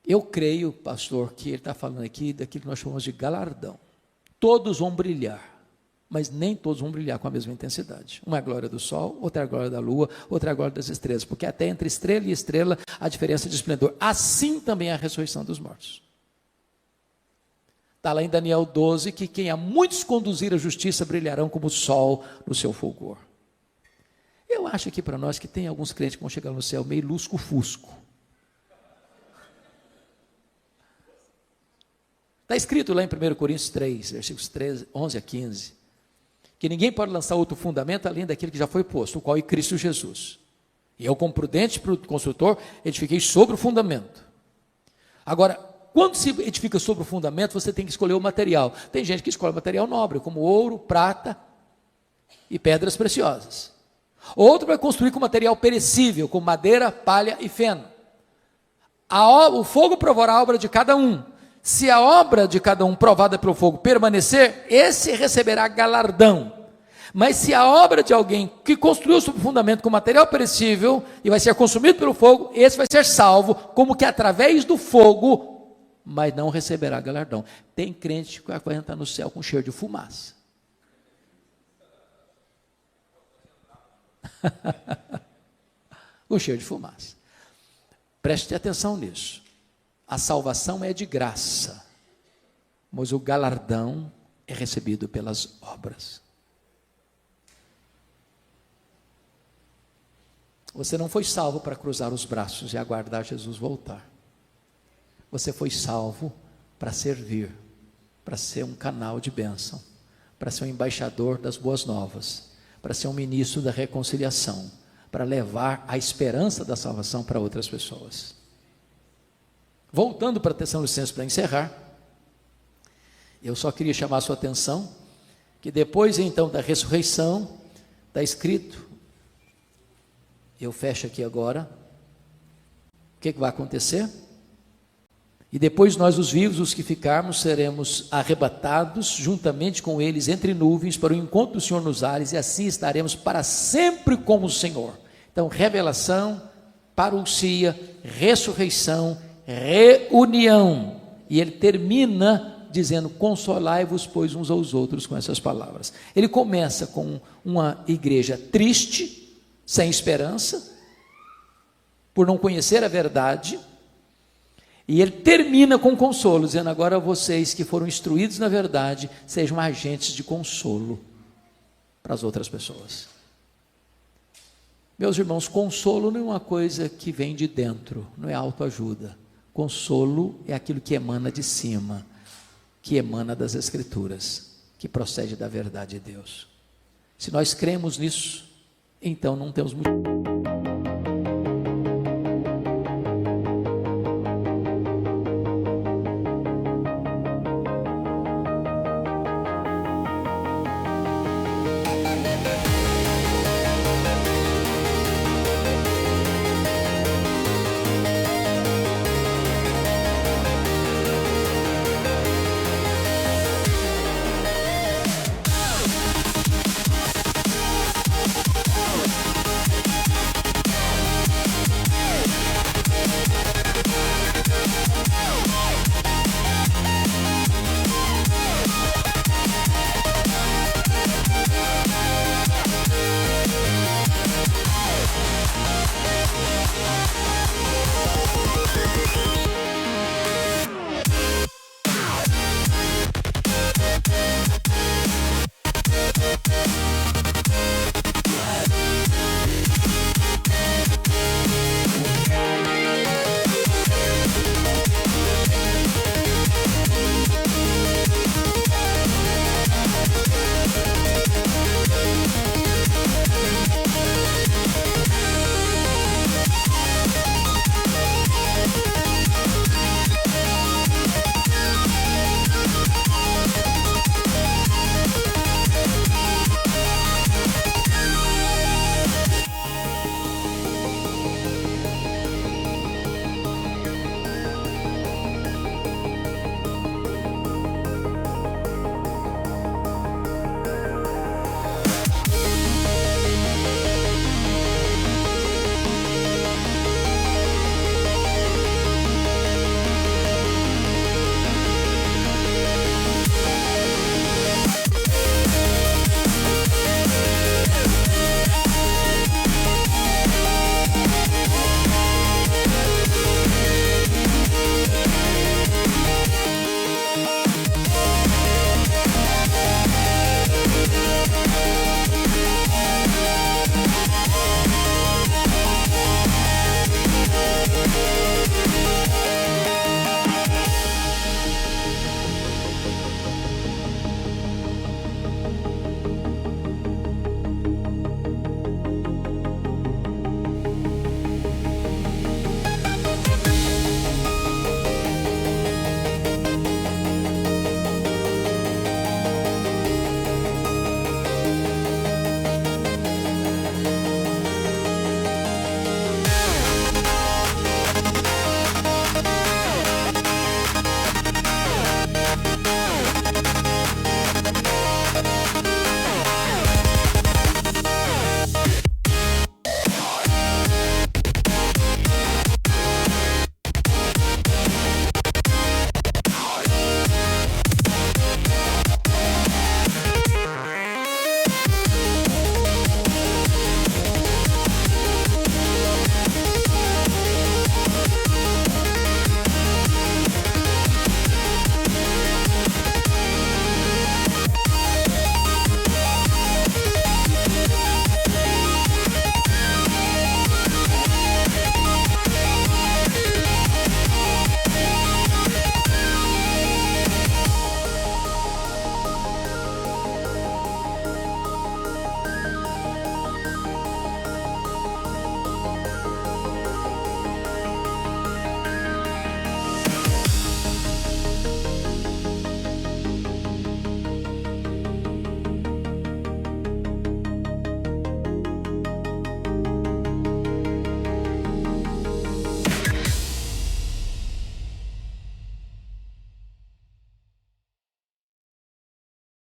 Eu creio, pastor, que ele está falando aqui daquilo que nós chamamos de galardão. Todos vão brilhar, mas nem todos vão brilhar com a mesma intensidade. Uma é a glória do sol, outra é a glória da lua, outra é a glória das estrelas, porque até entre estrela e estrela há diferença de esplendor. Assim também é a ressurreição dos mortos. Está lá em Daniel 12, que quem a muitos conduzir a justiça brilharão como o sol no seu fulgor. Eu acho aqui para nós que tem alguns crentes que vão chegar no céu meio lusco-fusco. Está escrito lá em 1 Coríntios 3, versículos 11 a 15, que ninguém pode lançar outro fundamento além daquele que já foi posto, o qual é Cristo Jesus. E eu, como prudente construtor, edifiquei sobre o fundamento. Agora, quando se edifica sobre o fundamento, você tem que escolher o material. Tem gente que escolhe material nobre, como ouro, prata e pedras preciosas. Outro vai construir com material perecível, como madeira, palha e feno. O fogo provará a obra de cada um. Se a obra de cada um provada pelo fogo permanecer, esse receberá galardão. Mas se a obra de alguém que construiu sobre o fundamento com material perecível e vai ser consumido pelo fogo, esse vai ser salvo, como que através do fogo mas não receberá galardão. Tem crente que vai entrar no céu com cheiro de fumaça. Com cheiro de fumaça. Preste atenção nisso. A salvação é de graça, mas o galardão é recebido pelas obras. Você não foi salvo para cruzar os braços e aguardar Jesus voltar. Você foi salvo para servir, para ser um canal de bênção, para ser um embaixador das boas novas, para ser um ministro da reconciliação, para levar a esperança da salvação para outras pessoas. Voltando para Tessalonicenses para encerrar, eu só queria chamar a sua atenção que depois então da ressurreição, está escrito, eu fecho aqui agora, o que vai acontecer? E depois nós, os vivos, os que ficarmos, seremos arrebatados juntamente com eles entre nuvens para o encontro do Senhor nos ares, e assim estaremos para sempre com o Senhor. Então, revelação, parousia, ressurreição, reunião. E ele termina dizendo: consolai-vos, pois, uns aos outros, com essas palavras. Ele começa com uma igreja triste, sem esperança, por não conhecer a verdade, e ele termina com consolo, dizendo: agora vocês que foram instruídos na verdade, sejam agentes de consolo para as outras pessoas. Meus irmãos, consolo não é uma coisa que vem de dentro, não é autoajuda. Consolo é aquilo que emana de cima, que emana das Escrituras, que procede da verdade de Deus. Se nós cremos nisso, então não temos muito